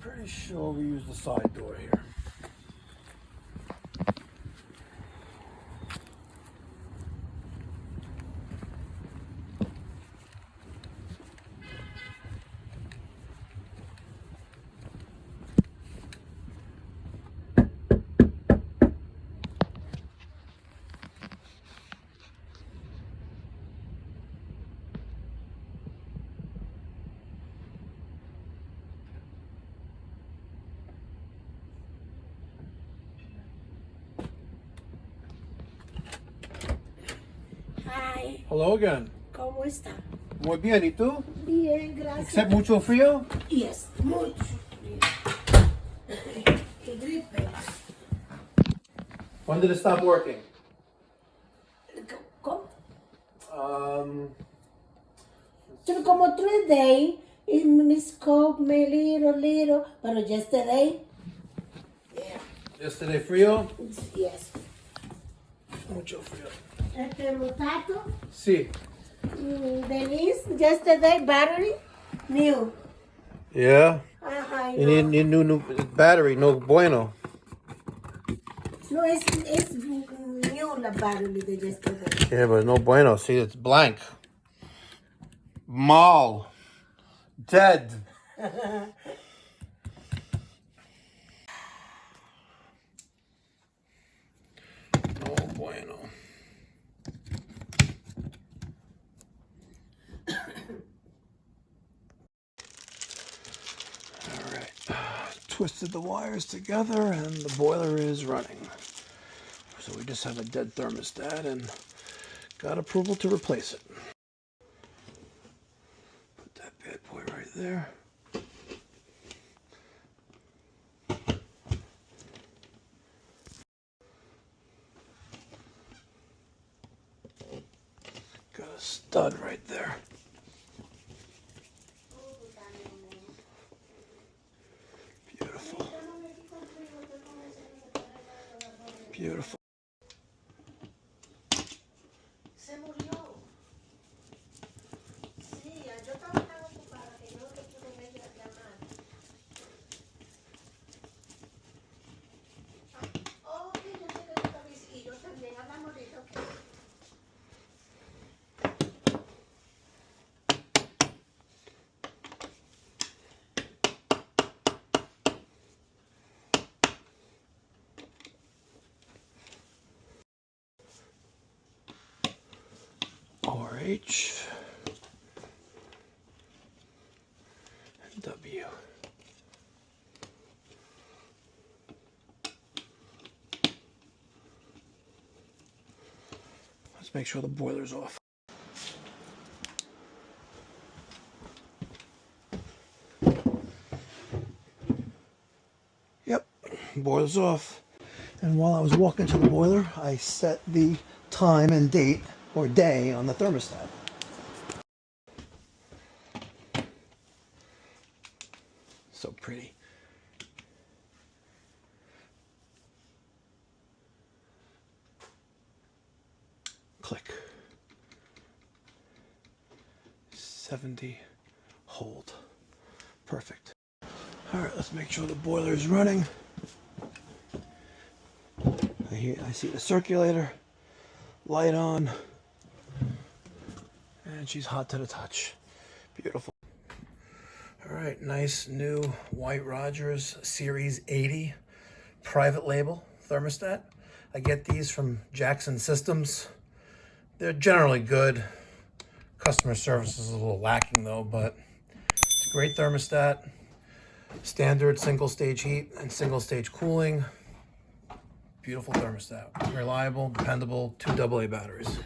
pretty sure we use the side door here. Hi, Hello again. ¿cómo está? Muy bien, ¿y tú? Bien, gracias. Except mucho frío? Yes, mucho. Qué gripe. When did it stop working? ¿Cómo? Um, Como 3 days, it miscope me little, pero yesterday, yeah, yesterday frío? yes. Mucho frío. El termostato, Sí. Denise, yesterday battery, new. Yeah. Ajá, You need new battery, no bueno. No, it's new la battery de yesterday. Yeah, but no bueno. See, it's blank. Mall. Dead. No bueno. Alright. Twisted the wires together and the boiler is running. So we just have a dead thermostat and got approval to replace it. Put that bad boy right there. Got a stud right there. Beautiful. Beautiful. Se murió. Sí, yo estaba tan ocupada que no le pude ver llamar. Ok, yo sé que tú estabas y yo también hablamos ahorita, ok. RH and W. Let's make sure the boiler's off. Yep, boiler's off. And while I was walking to the boiler, I set the time and date or day on the thermostat. So pretty. Click. 70. Hold. Perfect. All right, let's make sure the boiler is running. I see the circulator, light on, and she's hot to the touch. Beautiful. All right, nice new White Rogers Series 80 private label thermostat. I get these from Jackson Systems. They're generally good. Customer service is a little lacking though, but it's a great thermostat. Standard single stage heat and single stage cooling. Beautiful thermostat. Reliable, dependable, 2 AA batteries.